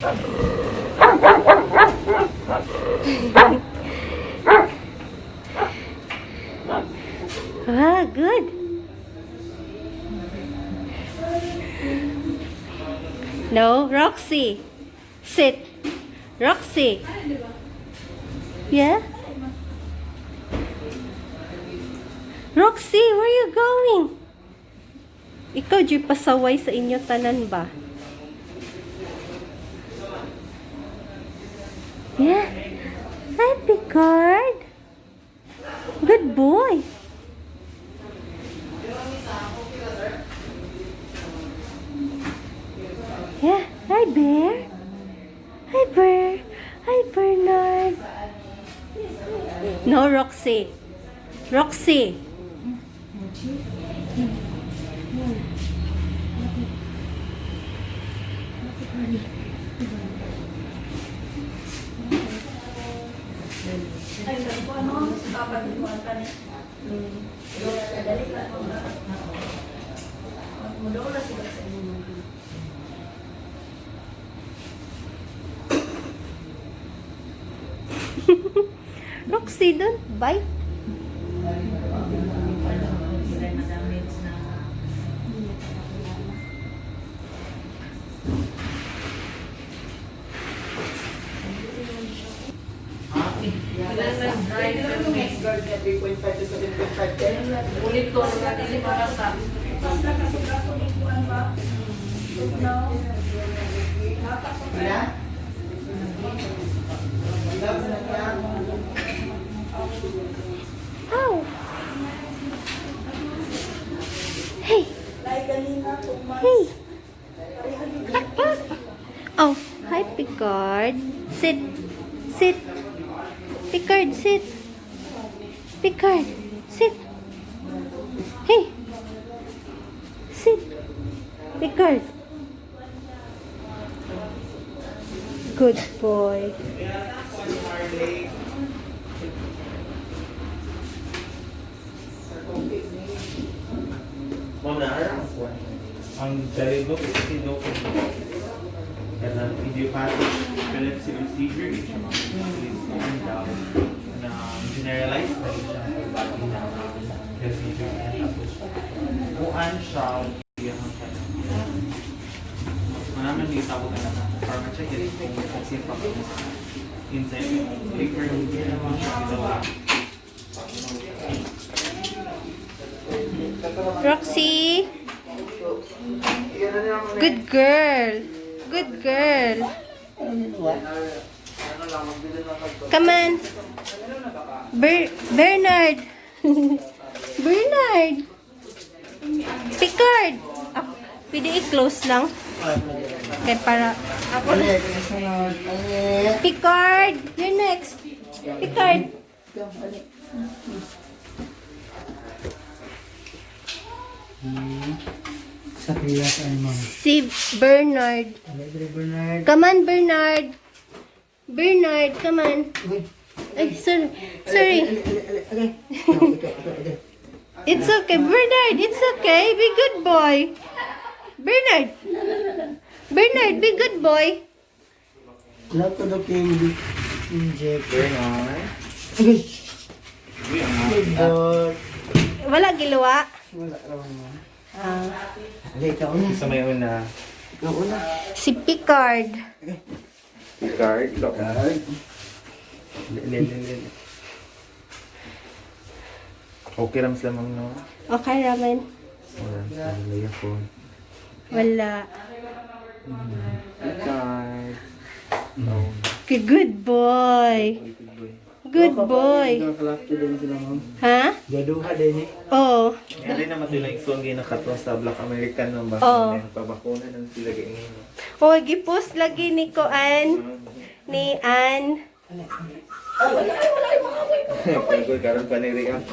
Ah, good. No, Roxy. Sit. Roxy. Yeah? Roxy, where you going? Ikaw, di pasaway sa inyo tanan ba? Yeah. Hi, Picard. Good boy. Yeah. Hi, Bear. Hi, Bear. Hi, Bernard. No, Roxy. Roxy. Roxy, don't bite. Guard niya 3.5 to 7.5. Ulit to sa kasi para sa Oh. Hey. Hey. Oh, hi Picard. Sit. Sit. Picard, sit. Picard, sit. Hey. Sit. Picard. Good boy. Ang dalibok is sinok karena idiopathic epilepsy procedure is na generalized na siya body na procedure tapos kuan siya yung manaman di sabot na pharma check it kung kasi pa inside liquor hindi naman siya dalawa. Roxy. Good girl. Good girl. Come on. Bernard. Bernard. Picard. Oh, pwede i-close lang. Okay, para ako na. Picard. You're next. Picard. sa kilas ay mga Si Bernard. Bernard. Come on, Bernard. Bernard, come on. Ay, sorry. Sorry. It's okay, Bernard. It's okay. Be good boy. Bernard. Bernard, be good boy. Lahat ko daw kayo inject. Bernard. Good boy. Wala giluwa. Wala raman mo. Ah, Halika ko na. Sa may una. Ikaw una. si Picard. Card. Okay ram sila mang no. Okay, Ramen. Wala laya phone. Wala. Card. Okay, good boy. Good boy. Nakakalapto din sila mo. Ha? Gaduha din eh. Oh. Hindi naman sila yung song ginakato sa Black American ng Oo. bakuna. Pabakuna ng sila ganyan. Oh, gipost lagi ni Koan. Ni Ann. Pagod karon pa ni Rian.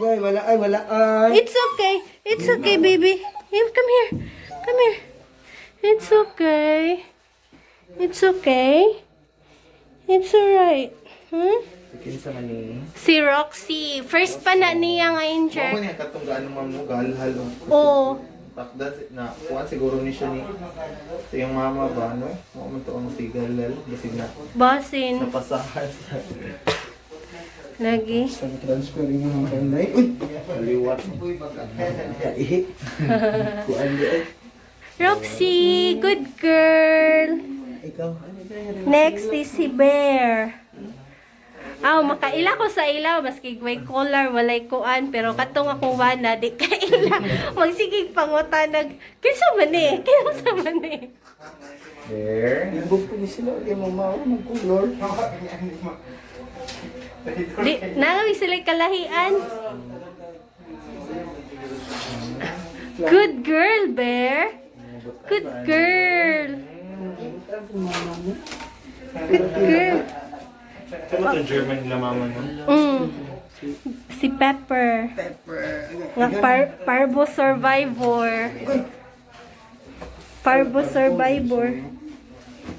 Ay, wala ay, wala ay. It's okay. It's okay, baby. Hey, come here. Come here. It's okay. It's okay. It's alright. Hmm? Kinsa man ni. Si Roxy. First pa na niya nga Ako inject. niya katunggaan mo mo galhal. Oh. Takda na kuan siguro ni siya ni sa iyong mama ba no? Mo man to ang sigalal basig na Basin. napasahan sa Lagi. Sa transferring yung mga kanday. Uy! kaliwat. Kuan di ay. Roxy, good girl. Ikaw. Next is si Bear. Aw, makaila ko sa ilaw, maski may collar, walay kuan, pero katong akong wana, di kaila. Magsigig pangutanag, kinsa man eh, kinsa man eh. There. Ibog po ni sila. Kaya mamawa mag-color. Di, nangawi sila kalahian. Good girl, Bear. Good girl. Good girl. Kamo to German nila mama no? Si Pepper. Nga Parbo Survivor. Parbo Survivor.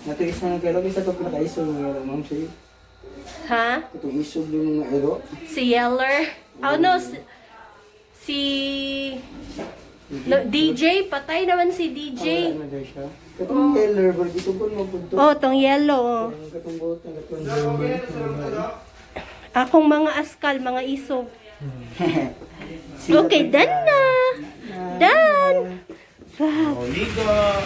Nato isa nga kailan isa to pinakaisog nga ma'am sa'yo. Ha? Itong isog yung mga ero. Si Yeller. Oh no, si no, DJ, patay naman si DJ. Wala na daw siya. Katong teller, bro. Isugon mo po ito. Oh, tong yellow. Oh. Katong bot, katong German. Akong mga askal, mga isog. Okay, done na. Done. Oh, liga.